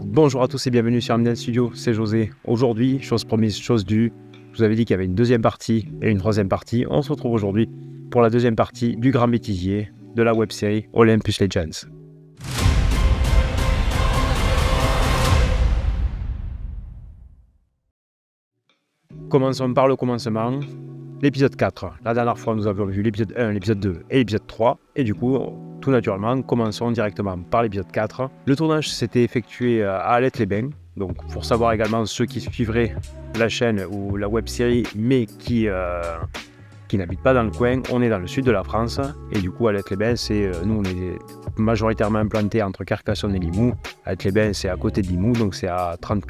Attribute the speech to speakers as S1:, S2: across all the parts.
S1: Bonjour à tous et bienvenue sur Amden Studio, c'est José. Aujourd'hui, chose promise, chose due, je vous avais dit qu'il y avait une deuxième partie et une troisième partie. On se retrouve aujourd'hui pour la deuxième partie du grand bêtisier de la web-série Olympus Legends. Commençons par le commencement. L'épisode 4. La dernière fois, nous avions vu l'épisode 1, l'épisode 2 et l'épisode 3. Et du coup, tout naturellement, commençons directement par l'épisode 4. Le tournage s'était effectué à Alette-les-Bains. Donc, pour savoir également ceux qui suivraient la chaîne ou la web-série, mais qui n'habitent pas dans le coin, on est dans le sud de la France. Et du coup, Alette-les-Bains, nous, on est majoritairement implantés entre Carcassonne et Limoux. Alette-les-Bains, c'est à côté de Limoux, donc c'est à 30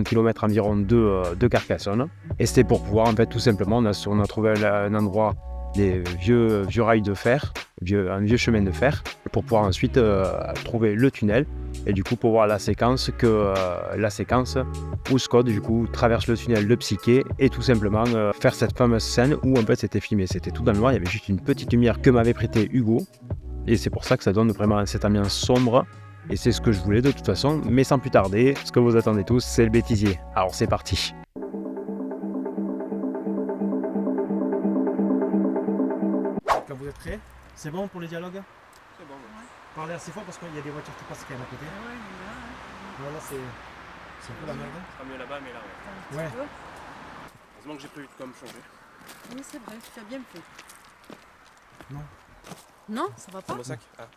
S1: km environ de Carcassonne. Et c'était pour pouvoir, en fait, tout simplement, on a trouvé un endroit, des vieux rails de fer, un vieux chemin de fer, pour pouvoir ensuite trouver le tunnel. Et du coup, pour voir la séquence où Scott, du coup, traverse le tunnel de Psyché et tout simplement faire cette fameuse scène où, en fait, c'était filmé. C'était tout dans le noir, il y avait juste une petite lumière que m'avait prêté Hugo. Et c'est pour ça que ça donne vraiment cette ambiance sombre. Et c'est ce que je voulais de toute façon. Mais sans plus tarder, ce que vous attendez tous, c'est le bêtisier. Alors c'est parti.
S2: Quand vous êtes prêts, c'est bon pour les dialogues?
S3: C'est bon. Ouais.
S2: Parlez assez fort parce qu'il y a des voitures qui passent quand même à côté.
S3: Ouais,
S2: Voilà, c'est un peu la merde.
S3: c'est pas mieux là-bas, mais là, ouais.
S2: Ouais.
S3: Heureusement que j'ai prévu de quoi me changer.
S4: Oui, c'est vrai, tu as bien fait.
S2: Non.
S4: Non, ça va
S3: C'est
S4: pas?
S3: mon sac. Ah.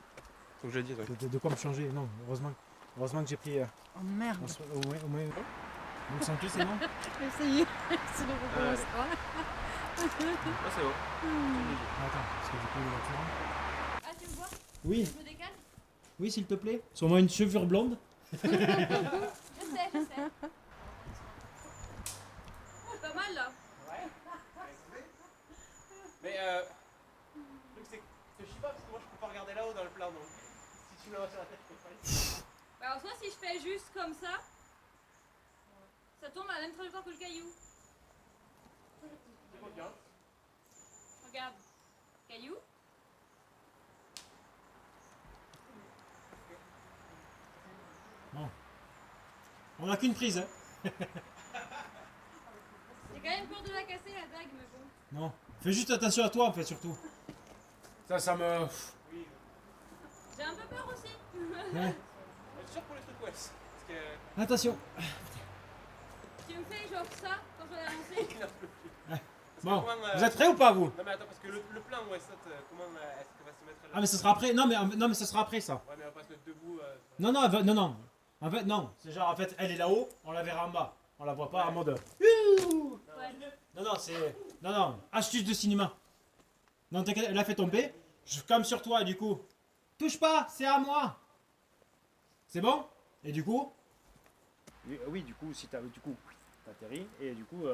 S3: Faut que je le dise, ouais.
S2: De quoi me changer? Non, heureusement que j'ai pris.
S4: Oh merde.
S2: Au moins. Donc sans plus, c'est non?
S4: Essayez, sinon on recommencera.
S3: Ah, c'est bon.
S2: Attends, parce que j'ai pris les voitures.
S5: Ah, tu me vois?
S2: Oui,
S5: Je me décale?
S2: oui, s'il te plaît. Sur moi une chevelure blonde.
S5: Je sais. C'est pas mal là.
S3: Mais le truc, c'est que je sais pas, parce que moi je peux pas regarder là-haut dans le plan, donc si tu me l'as sur la tête, je peux pas aller.
S5: Bah, alors, soit si je fais juste comme ça tombe à la même trajectoire que le caillou.
S3: C'est pas bien.
S5: Regarde. Caillou.
S2: Bon. On n'a qu'une prise, hein.
S5: J'ai quand même peur de la casser la dague, mais bon.
S2: Non. Fais juste attention à toi, en fait, surtout. Ça me.
S5: J'ai un peu peur aussi.
S2: Ouais.
S3: Je suis sûr pour les trucs, ouais. Parce que.
S2: Attention.
S5: Tu me fais genre ça quand je vais lancer.
S3: Il n'en peut plus.
S2: Ouais.
S3: Parce que
S2: Bon,
S3: comment,
S2: vous êtes prêts ou pas, vous?
S3: Non, mais attends, parce que le plan où elle saute, comment est-ce qu'elle va se mettre là?
S2: Ah, mais ce sera après. Non, mais ce sera après, ça.
S3: Ouais, mais elle va pas se mettre debout.
S2: Non. En fait, non. C'est genre, en fait, elle est là-haut, on la verra en bas. On la voit pas en mode.
S5: Ouais.
S2: Non, c'est. Non. Astuce de cinéma. Non, t'inquiète, elle a fait tomber. Je comme sur toi, et du coup. Touche pas, c'est à moi. C'est bon? Et du coup? Oui, du coup, si t'atterris, et du coup.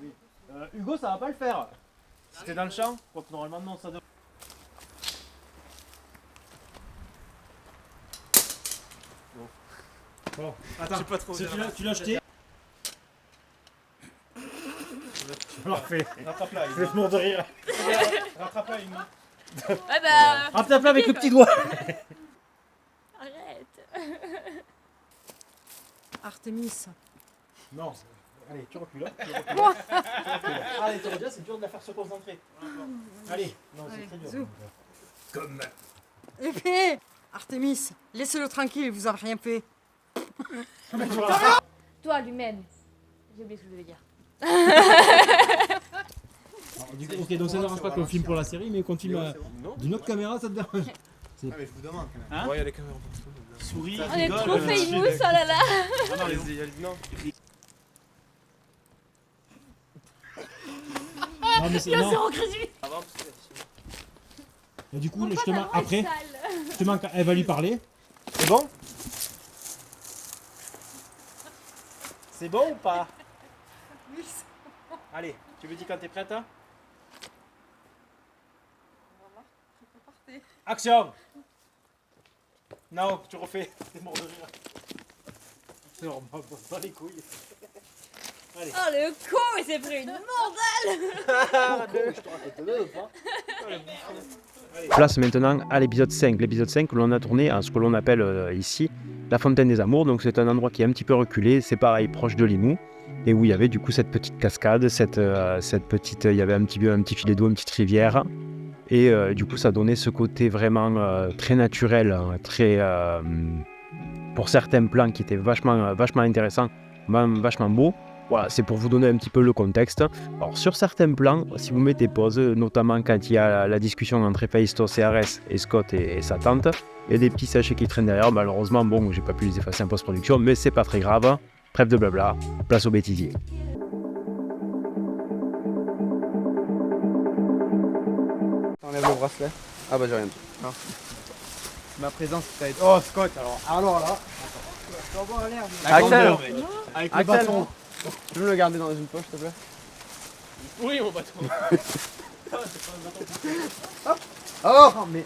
S2: Oui. Hugo, ça va pas le faire. C'était dans le champ. Quoi que normalement, non, ça devrait. Bon, attends,
S3: J'ai pas trop
S2: si
S3: osé
S2: tu l'as jeté. Alors fais.
S3: Rattrape-la,
S2: Je vais te mordre de rire.
S3: rattrape-la, une main.
S5: Ouais, bah.
S2: Rattrape-la avec le petit doigt.
S5: Arrête.
S4: Artemis.
S2: Non, allez, tu recules. Allez, tu reviens, c'est dur de la faire se concentrer. Allez, non, c'est
S4: Allez,
S2: très dur.
S4: zou.
S2: Comme.
S4: Épée. Artemis, laissez-le tranquille, il vous a rien fait.
S5: Toi, lui-même. J'ai oublié ce que je devais dire.
S2: Ok, donc ça ne dérange pas qu'on filme pour la série, mais qu'on filme
S3: Non.
S2: d'une autre caméra, ça te dérange.
S6: Ah mais je vous demande quand même.
S2: Hein?
S3: Ouais, il y a les caméras partout.
S2: Souris,
S5: On est trop famous, oh là là.
S3: Ah non, allez-y, non.
S2: Non, mais c'est. Non. Et du coup, je te manque. Après, je te manque. Elle va lui parler. C'est bon? C'est bon ou pas?
S4: Oui,
S2: Allez, tu me dis quand t'es prête, hein?
S4: voilà, je peux partir.
S2: Action! Non, tu refais. T'es mort de rire. Non, on va pas les couilles. Allez.
S5: Oh le con, il s'est pris une mandale.
S2: Je te raconte le pas.
S1: Place maintenant à l'épisode 5. L'épisode 5 que l'on a tourné à ce que l'on appelle ici la Fontaine des Amours. Donc c'est un endroit qui est un petit peu reculé, c'est pareil, proche de Limoux. Et où il y avait du coup cette petite cascade, cette petite, il y avait un petit filet d'eau, une petite rivière. Et du coup ça donnait ce côté vraiment très naturel, très, pour certains plans qui étaient vachement intéressants, même vachement beaux. Voilà, c'est pour vous donner un petit peu le contexte. Alors sur certains plans, si vous mettez pause, notamment quand il y a la discussion entre Héphaïstos, CRS et Scott et sa tante, il y a des petits sachets qui traînent derrière. Malheureusement, bon, j'ai pas pu les effacer en post-production, mais c'est pas très grave. Trêve de blabla, place au bêtisier.
S3: T'enlèves le bracelet. Ah bah j'ai rien dit. Non. Ma présence t'aide. Oh Scott alors là. Tu vas voir l'air. Axel, avec le bâton. Tu veux me le garder dans une poche s'il te plaît? Oui mon bâton. Oh mais.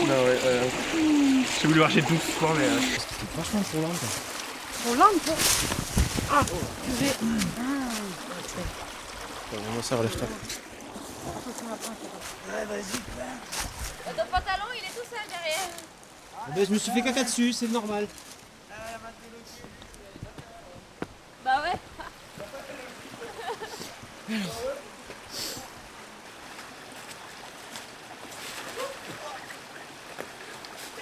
S3: Non ouais. J'ai voulu marcher doucement mais.
S2: C'était vachement trop lent.
S4: Trop lente. Ah, j'ai...
S1: On ça relève-toi.
S5: Ton pantalon, il est tout seul derrière.
S2: Ben, je me suis fait caca dessus, c'est normal.
S5: Bah ouais.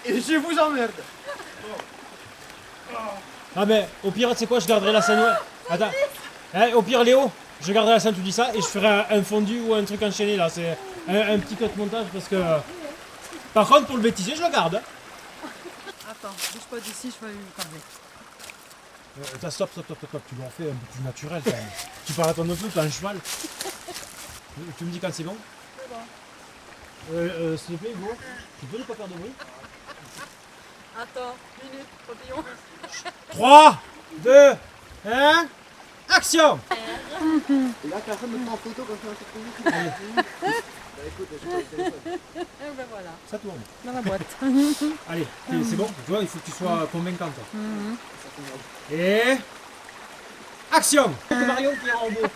S3: Et je vous emmerde.
S2: Ah ben, au pire, tu sais quoi, je garderai la scène. Attends. Au pire, Léo, je garderai la scène, tu dis ça, et je ferai un fondu ou un truc enchaîné là. C'est un petit cut montage parce que. Par contre, pour le bêtisier, je le garde.
S4: Attends, bouge pas d'ici, je vais lui parler.
S2: Attends, stop, tu m'en fais un peu plus naturel quand même. Tu parles à ton autre, t'as un cheval. Tu me dis quand c'est bon?
S4: C'est bon.
S2: S'il te plaît, Hugo, tu peux ne pas faire de bruit?
S4: Attends, minute, papillon.
S2: 3, 2, 1, action!
S3: Et là personne me prend en photo quand je fais un truc Bah écoute, je prends le téléphone.
S4: Et ben voilà,
S2: Ça tourne.
S4: dans la boîte.
S2: Allez, c'est bon, tu vois, il faut que tu sois convaincante. Et. Action! C'est Marion qui est en haut.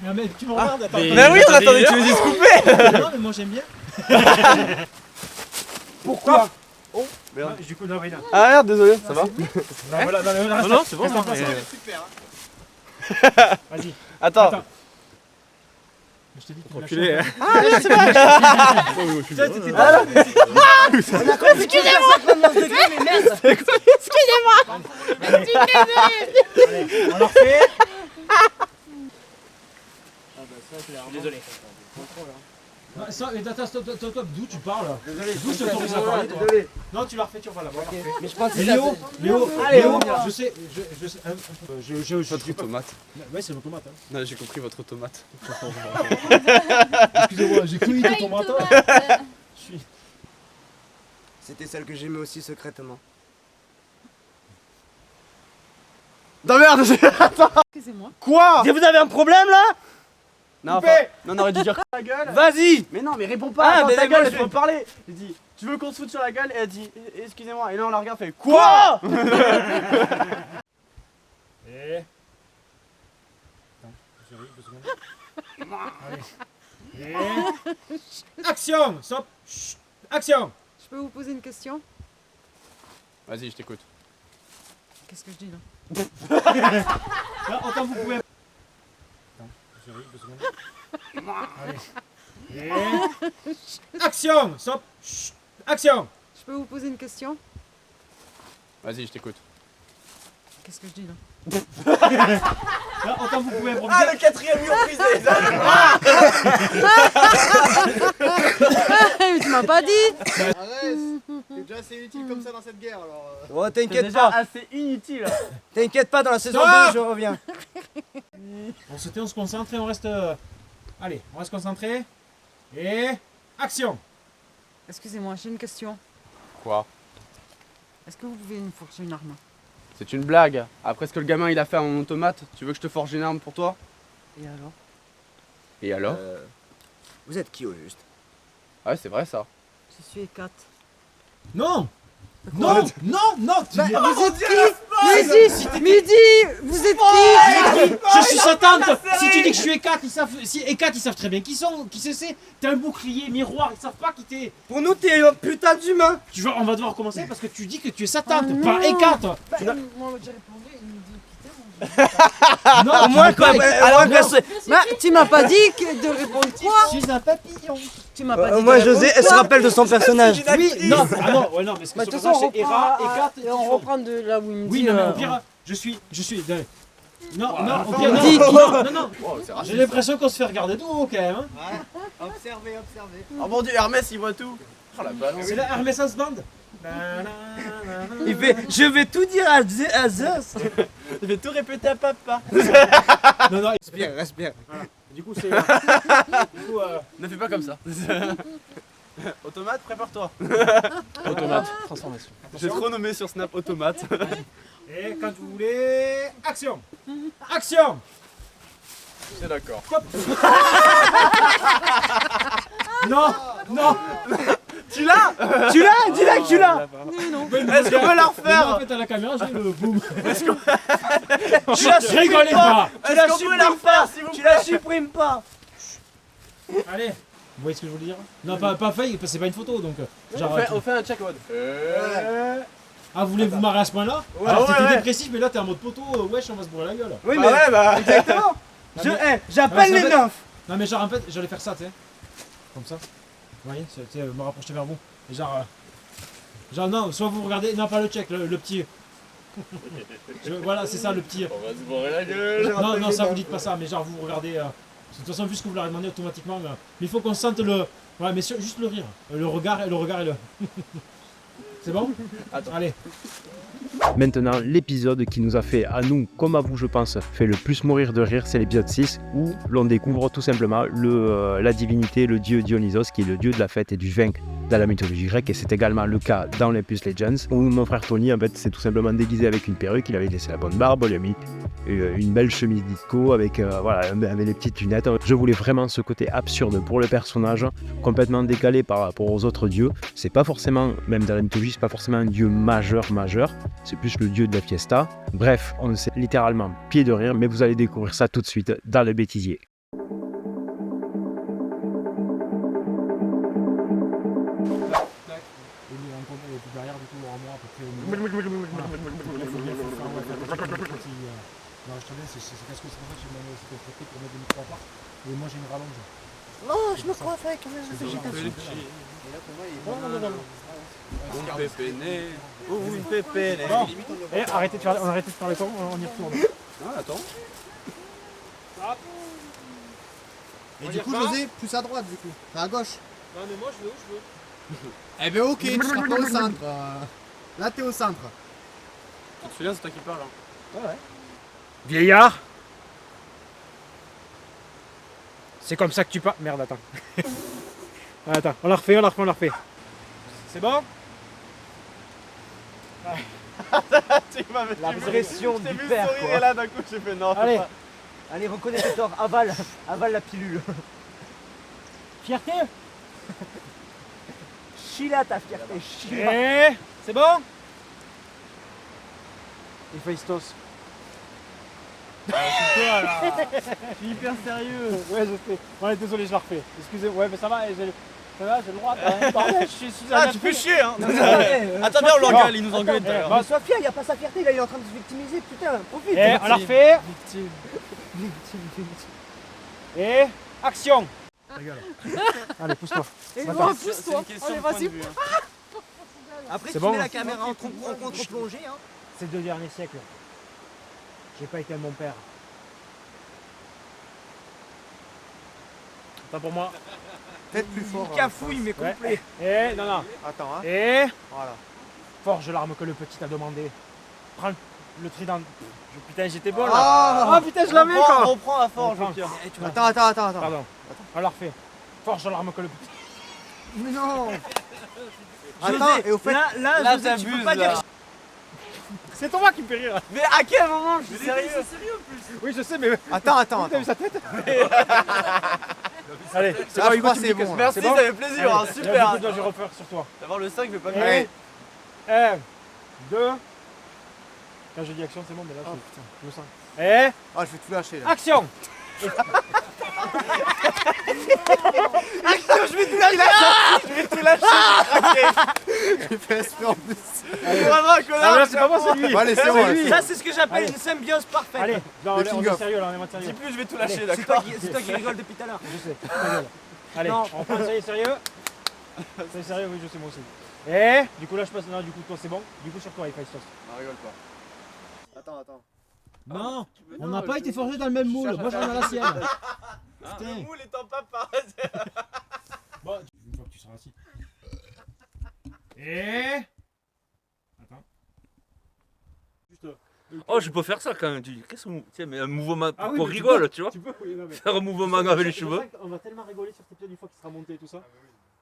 S2: Non, mais tu me regardes, attends.
S3: Mais oui, on attendait que tu me dises couper.
S2: Non, mais moi j'aime bien.
S3: Pourquoi? Oh
S2: Non, du coup, non, oui, non.
S3: Ah merde, désolé, ça va?
S2: Non, voilà,
S3: Non, c'est bon,
S2: reste en
S3: non,
S2: place.
S3: mais-
S2: Super. Vas-y.
S3: Attends.
S2: Je t'ai dit que tu
S3: Enculé,
S2: lâches.
S3: Ah oui, c'est vrai.
S2: Ça, t'étais
S3: Ah, là.
S4: Excusez-moi, mais merde.
S2: Allez, on leur fait.
S3: Désolé.
S2: Non, ça, mais attends, stop, d'où tu parles?
S3: Désolé.
S2: D'où je t'autorise à parler, toi?
S3: Désolé.
S2: Non, tu la refais, tu vas là-bas.
S3: Mais je pense que
S2: Et Léo,
S3: Allez,
S2: Léo,
S3: on y va.
S2: je sais, je
S6: Votre automate.
S2: Ouais, c'est l'automate. Hein.
S6: Non, j'ai compris votre automate.
S2: Excusez-moi, j'ai cru
S5: Pas
S2: ton
S5: une
S2: tomate.
S5: tomate.
S2: Je suis.
S3: C'était celle que j'aimais aussi secrètement. Non merde,
S4: Excusez-moi.
S3: quoi? Vous avez un problème là? Non,
S2: Coupé.
S3: enfin, non, on aurait dû dire ta gueule. Vas-y. Mais non, mais réponds pas.
S6: Ah,
S3: Attends,
S6: mais
S3: ta
S6: d'accord,
S3: gueule,
S6: je
S3: je peux
S6: vais-
S3: parler. J'ai dit, tu veux qu'on se foute sur la gueule? Et elle dit, excusez-moi. Et là on la regarde, fait quoi?
S2: Et. Attends, chérie, 2 secondes. Allez. Et. Action! Stop! Chut. Action!
S4: Je peux vous poser une question?
S6: Vas-y, je t'écoute.
S4: Qu'est-ce que je dis là?
S2: Non, autant vous pouvez. Attends, chérie, 2 secondes. Allez. Et. Action! Stop! Chut. Action!
S4: Je peux vous poser une question?
S6: Vas-y, je t'écoute.
S4: Qu'est-ce que je dis là?
S2: Non, autant vous pouvez improviser.
S3: Ah, le quatrième mur brisé.
S4: Mais tu m'as pas dit!
S3: Arrête. T'es déjà assez utile comme ça dans cette guerre alors. Oh, t'inquiète
S7: déjà
S3: pas.
S7: assez inutile.
S3: T'inquiète pas, dans la saison
S2: Stop.
S3: 2, je reviens.
S2: On se tait, on se concentre et on reste. Allez, on reste concentré. Et. Action!
S4: Excusez-moi, j'ai une question.
S6: Quoi?
S4: Est-ce que vous pouvez me forger une arme?
S6: C'est une blague. Après ce que le gamin il a fait en automate, tu veux que je te forge une arme pour toi?
S4: Et alors?
S6: Et alors?
S3: Vous êtes qui au juste?
S6: Ouais, c'est vrai ça.
S4: Je suis Hécate.
S2: Non! Non! Non! Non! Tu
S3: Bah,
S2: dis-
S3: vous êtes qui?
S4: Midi, vous êtes qui?
S2: Je suis sa tante. Si tu dis que je suis Ekat, ils savent. Si Ekat, ils savent très bien qui c'est. T'es un bouclier, miroir, ils savent pas qui t'es.
S3: Pour nous, t'es un putain d'humain.
S2: On va devoir recommencer parce que tu dis que tu es sa tante, pas Ekat.
S4: Moi, j'ai répondu, il me dit
S2: Non,
S3: Moi, quoi. Alors,
S4: tu m'as pas dit de répondre quoi?
S2: Je suis un papillon.
S4: Tu m'as pas dit
S3: moi,
S4: de répondre
S3: José, elle se
S4: quoi?
S3: rappelle de son personnage.
S2: Oui, non, ah non, ouais, non, mais ce que
S4: Bah,
S2: son
S4: de toute façon,
S2: personnage c'est Hera, Ekat.
S4: et on reprend de là où il me dit.
S2: Oui, non, mais au pire, je suis. Non, au pire,
S4: Dis-
S2: non. J'ai l'impression qu'on se fait regarder tout haut quand même. Hein.
S3: Observez, observez.
S6: Oh mon dieu, Hermès il voit tout. Oh la balance.
S2: C'est là Hermès House Band.
S3: Il fait, je vais tout dire à Zeus.
S6: Je vais tout répéter à papa.
S2: Non,
S3: Respire, respire.
S2: du coup c'est.
S6: Ne fais pas comme ça. Automate, prépare-toi.
S1: Automate, transformation.
S6: J'ai trop nommé sur Snap Automate.
S2: Et quand vous voulez. Action. Action.
S6: C'est d'accord.
S2: Non.
S3: Tu l'as, dis-là que tu l'as.
S6: Est-ce qu'on peut la
S2: En
S6: refaire?
S2: fait à la caméra j'ai le boum.
S3: Tu la
S2: Rigolez pas.
S6: Est-ce qu'on peut la refaire s'il vous
S3: Tu
S6: plaît?
S3: la supprimes pas.
S2: Allez. Vous voyez ce que je voulais dire? Non, pas fake, parce que c'est pas une photo donc. Genre.
S6: On fait un check mode.
S2: Ah, voulez-vous marrer à ce point-là?
S6: Ouais,
S2: Alors
S6: ouais,
S2: t'étais
S6: ouais.
S2: dépressif, mais là t'es en mode poteau, wesh, on va se bourrer la gueule.
S3: Oui,
S6: Bah ouais, bah.
S3: exactement.
S2: Non, mais-
S3: J'appelle
S2: Ouais,
S3: les
S2: ça
S3: neufs.
S2: Non, mais genre en fait, j'allais faire ça, tu sais. Comme ça. Vous voyez, tu sais, me rapprocher vers vous. Et genre. Genre, non, soit vous regardez. Non, pas le check, le petit. Voilà, c'est ça le petit.
S6: On va se bourrer la gueule.
S2: Non, ça vous dites pas ça, mais genre vous regardez. De toute façon, vu ce que vous leur avez demandé automatiquement, mais il faut qu'on sente le. Ouais, mais juste le rire. Le regard et le. C'est bon?
S6: Attends.
S2: Allez.
S1: Maintenant, l'épisode qui nous a fait, à nous comme à vous je pense, fait le plus mourir de rire, c'est l'épisode 6 où l'on découvre tout simplement la divinité, le dieu Dionysos, qui est le dieu de la fête et du vin dans la mythologie grecque, et c'est également le cas dans Olympus Legends, où mon frère Tony en fait s'est tout simplement déguisé avec une perruque, il avait laissé la bonne barbe, on lui a mis une belle chemise disco avec, avec les petites lunettes. Je voulais vraiment ce côté absurde pour le personnage, complètement décalé par rapport aux autres dieux. C'est pas forcément, même dans la mythologie, c'est pas forcément un dieu majeur, c'est plus le dieu de la fiesta. Bref, on s'est littéralement pied de rire, mais vous allez découvrir ça tout de suite dans le bêtisier.
S2: Derrière, du coup, en moi, à peu près au milieu. Non, je te dis, c'est parce que c'est pour ça que j'ai demandé aussi cette technique pour mettre des micros à part. Et moi, j'ai une rallonge.
S4: Oh, je me crois avec un
S6: Un pépéné.
S3: Une pépé.
S2: Bon, et arrêtez de faire les cons, on y retourne.
S6: Ah, attends.
S7: Et du coup, José, plus à droite, du coup. Enfin, à gauche.
S2: Non, mais moi, je veux où je veux.
S7: Eh ben, ok, tu seras pas au centre. Là, t'es au centre.
S6: Tu te souviens, c'est toi qui parles. Hein.
S2: Vieillard. C'est comme ça que tu parles. Merde, attends. Attends, on la refait. C'est bon?
S3: La pression
S6: Je t'ai
S3: du
S6: vu
S3: père,
S6: sourire
S3: quoi.
S6: et là d'un coup j'ai fait non.
S2: Allez,
S3: Allez, reconnais tes torts, avale la pilule.
S2: fierté.
S3: Chila ta fierté, chila.
S2: Et c'est bon?
S3: Et Faistos.
S6: Je suis hyper sérieux.
S2: Ouais, je sais. Ouais, désolé, je la refais. Excusez-moi, ouais, mais ça va, j'ai le droit. Pardon, je suis
S6: Ah, tu fais chier hein.
S3: Attends,
S6: Attends bien, on l'engueule, il nous engueule tout à l'heure.
S3: Bah, sois fier, il a pas sa fierté, là il est en train de se victimiser, putain, profite.
S2: Et on la refait. Et action. Allez, pousse-toi.
S4: Et
S2: Attends.
S4: moi,
S6: C'est une
S4: pousse-toi.
S6: question
S4: Allez,
S6: de point de
S4: vas-y.
S6: vue.
S3: Après,
S2: C'est
S3: tu
S2: bon,
S3: mets
S2: hein.
S3: la caméra en contre-plongée, hein.
S2: C'est le dernier siècle. J'ai pas été mon père. Pas pour moi.
S7: Peut-être plus fort.
S3: Cafouille, mais complet.
S2: Et non.
S7: Attends, hein.
S2: Et
S7: Voilà.
S2: forge l'arme que le petit t'a demandé. Prends le trident. Putain, j'étais bon là.
S7: Ah
S2: Oh putain, je l'avais quoi.
S6: Reprends à forge au pire.
S7: Attends.
S2: Pardon. On la refait. Forge l'arme que le petit.
S7: Mais non.
S3: José,
S7: Attends, et au fait.
S3: là, José, tu peux
S6: t'abuses,
S3: pas
S6: là.
S3: dire.
S2: C'est toi qui me fait rire.
S6: Mais à quel moment je suis sérieux?
S2: Oui, je sais, mais.
S7: Attends.
S2: T'as vu sa tête? Allez, c'est
S7: Ah,
S2: bon,
S7: je
S2: Hugo,
S7: crois
S2: tu
S7: que
S2: me
S7: c'est
S2: dis que
S7: bon,
S6: Merci,
S2: c'est bon.
S6: ça fait plaisir, hein, super.
S2: Là, je vais refaire sur toi.
S6: D'avoir le 5 je vais pas le
S2: Et
S6: faire.
S2: 1, 2, Quand je dis action, c'est bon, mais là,
S7: Oh,
S2: je me sens. Et
S7: Ah, je vais tout lâcher là.
S2: action.
S7: J'ai fait esprit en plus.
S2: Ah, mais là, c'est pas moi, c'est lui.
S7: Bon, allez, c'est bon.
S2: lui.
S3: Ça, c'est ce que j'appelle
S2: Allez.
S3: une symbiose parfaite.
S2: Allez, non,
S7: Le
S2: on
S7: king
S2: est
S7: of.
S2: sérieux là, on est en sérieux.
S3: Dis plus, je vais tout
S2: Allez,
S3: lâcher, d'accord. C'est toi qui rigole depuis tout à l'heure.
S2: Je sais, ta gueule. Allez,
S3: Non.
S2: on prend ça, sérieux. C'est sérieux, oui, je sais, moi aussi. Et du coup, là, je passe. Non, du coup, toi, c'est bon. Du coup, sur toi, il faut sauce.
S7: Non, rigole pas. Attends.
S2: Non, on n'a pas été forgé dans le même moule. Moi, j'en ai la sienne. Putain.
S3: moule étant papa.
S2: Bon, une fois que tu seras assis. Et. Attends. Juste.
S8: Oh, je peux faire ça quand même. Tu dis, qu'est-ce que tiens, mais un mouvement
S2: Ah oui,
S8: qu'on
S2: mais tu
S8: rigole,
S2: peux.
S8: tu vois.
S2: Tu peux, oui, non, mais.
S8: Faire un mouvement avec les
S2: C'est pour
S8: cheveux.
S2: ça qu'on va tellement rigoler sur cet épisode une fois qu'il sera monté et tout ça.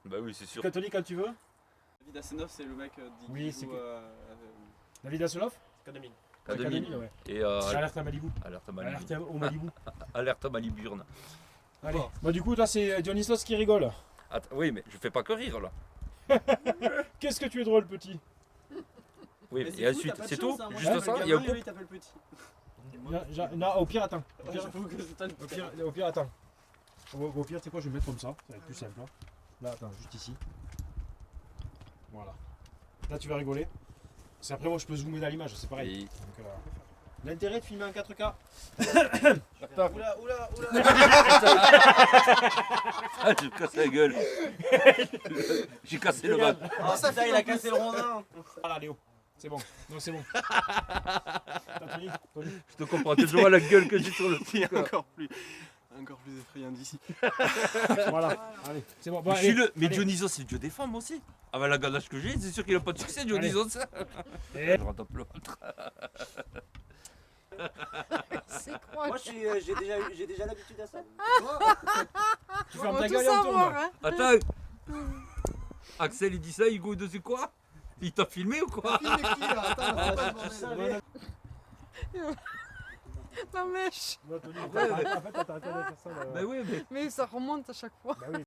S8: Bah oui, c'est sûr.
S2: Catholique, quand tu veux.
S6: David Assenov, c'est le mec
S2: Oui, c'est David Hasselhoff.
S3: K2000.
S8: K2000.
S2: Ouais.
S8: Et
S2: Alerte à Malibu.
S8: alerte à Malibu.
S2: Alerte au Malibu.
S8: Alerte à Maliburne.
S2: Allez. Bah, du coup, là, c'est Dionysos qui rigole.
S8: Attends, oui, mais je fais pas que rire là.
S2: Qu'est-ce que tu es drôle, petit.
S8: Oui, et ensuite, c'est tout. Juste ça. Il y a un coup.
S3: Il t'appelle petit.
S2: Non, au pire, attends. Au pire,
S3: J'avoue que c'est toi le
S2: au pire, attends. Au pire, tu sais quoi, je vais mettre comme ça. Ça va être plus simple. Hein. Là, attends, juste ici. Voilà. Là, tu vas rigoler. C'est après, moi, je peux zoomer dans l'image, c'est pareil.
S8: Et-
S2: Donc, l'intérêt de filmer en 4K.
S3: Oula.
S8: Ah, j'ai cassé la gueule. J'ai cassé le bas.
S3: Oh, ça fait, il a cassé le rondin.
S2: Voilà, Léo. C'est bon. Non, c'est bon. Attends, Tony.
S8: Je te comprends. Tu vois la gueule que j'ai sur le truc.
S6: encore plus effrayant d'ici.
S2: Voilà. Allez, c'est bon. Bon,
S8: Je suis
S2: allez,
S8: le... Mais
S2: allez.
S8: Dionysos, c'est le dieu des femmes aussi. Avec la ganache que j'ai, c'est sûr qu'il a pas de succès, Dionysos.
S2: Et-
S8: Je rentre le ventre.
S4: C'est quoi?
S3: Moi, j'ai déjà l'habitude à ça.
S2: Tu
S4: On
S2: fermes
S4: va
S2: ta
S4: tout
S2: gueule et on
S4: savoir,
S2: tourne.
S4: hein.
S8: Attends. Axel, il dit ça, Hugo, de c'est quoi? Il t'a filmé ou quoi?
S7: Filme qui là? Attends, c'est pas le bordel.
S4: La mèche.
S2: Non, Tony, en fait, t'as arrêté de faire ça. Là.
S8: Bah oui, mais
S4: Mais ça remonte à chaque fois.
S2: Bah oui.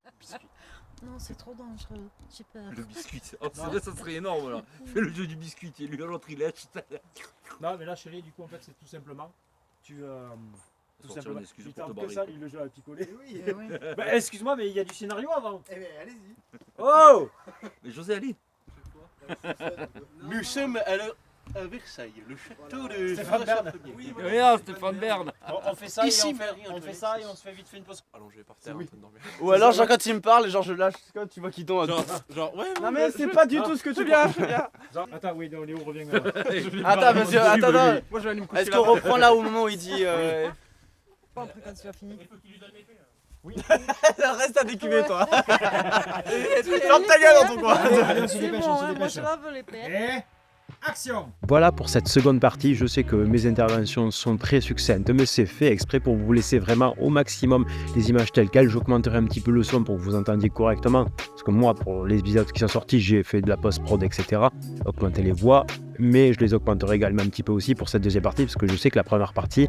S4: Non, c'est trop dangereux. J'ai peur.
S8: le biscuit. Oh, c'est vrai, ça serait énorme là. Fais le jeu du biscuit et lui à l'autre il lèche.
S2: Non, mais là, chérie, du coup, en fait, c'est tout simplement. Tu. Tout
S8: Sortir
S2: simplement.
S8: une excuse
S2: Il
S8: pour te
S2: tente que
S8: barrer.
S2: ça, il le joue à picoler.
S7: Oui.
S4: Eh oui.
S2: Bah, excuse-moi, mais il y a du scénario avant.
S7: Eh bien, allez-y.
S2: Oh!
S8: Mais José, allez.
S9: Nous sommes alors à Versailles, le château de
S2: Stéphane Bern.
S9: Ier.
S8: Regarde, Stéphane Bern.
S2: On fait ça,
S9: Ici,
S2: et
S9: Marie,
S2: on fait ça et on se fait vite fait une pause.
S6: Allongé par terre,
S7: Oui.
S6: en train de dormir.
S3: Ou alors, genre, quand il me parle, genre, je lâche. Quand tu vois qu'il tombe.
S9: Genre, ouais,
S3: Non, mais c'est pas du tout ce que tu viens.
S2: Attends, oui, non, Léo revient.
S3: Attends, monsieur, attends.
S6: Moi je vais aller me coucher
S3: Est-ce qu'on reprend là au moment où il dit.
S4: Pas après quand tu as fini.
S3: Reste à décuver, toi.
S4: Ferme
S3: ta gueule dans ton coin.
S2: Allez, on se
S4: C'est
S2: dépêche,
S4: bon,
S2: on se
S4: hein, moi
S2: dépêche.
S4: je lave les pères.
S2: Et. Action!
S1: Voilà pour cette seconde partie. Je sais que mes interventions sont très succinctes, mais c'est fait exprès pour vous laisser vraiment au maximum les images telles quelles. J'augmenterai un petit peu le son pour que vous entendiez correctement. Parce que moi, pour les épisodes qui sont sortis, j'ai fait de la post-prod, etc. Augmenter les voix, mais je les augmenterai également un petit peu aussi pour cette deuxième partie, parce que je sais que la première partie,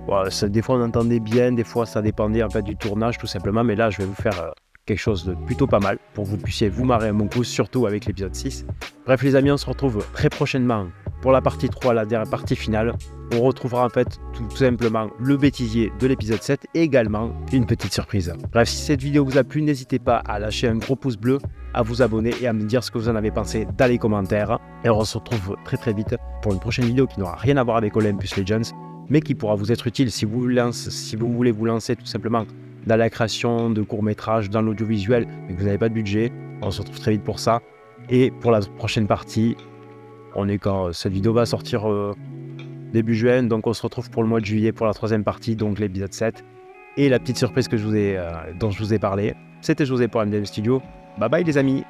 S1: voilà, des fois on entendait bien, des fois ça dépendait en fait du tournage tout simplement. Mais là, je vais vous faire quelque chose de plutôt pas mal pour que vous puissiez vous marrer à mon coup, surtout avec l'épisode 6. Bref les amis, on se retrouve très prochainement pour la partie 3, la dernière partie finale. On retrouvera en fait tout simplement le bêtisier de l'épisode 7 et également une petite surprise. Bref, si cette vidéo vous a plu, n'hésitez pas à lâcher un gros pouce bleu, à vous abonner et à me dire ce que vous en avez pensé dans les commentaires. Et on se retrouve très très vite pour une prochaine vidéo qui n'aura rien à voir avec Olympus Legends, mais qui pourra vous être utile si vous voulez vous lancer tout simplement dans la création de courts-métrages, dans l'audiovisuel, mais que vous n'avez pas de budget. On se retrouve très vite pour ça. Et pour la prochaine partie, on est quand cette vidéo va sortir début juin, donc on se retrouve pour le mois de juillet pour la troisième partie, donc l'épisode 7. Et la petite surprise que dont je vous ai parlé, c'était José pour MDM Studio. Bye bye les amis!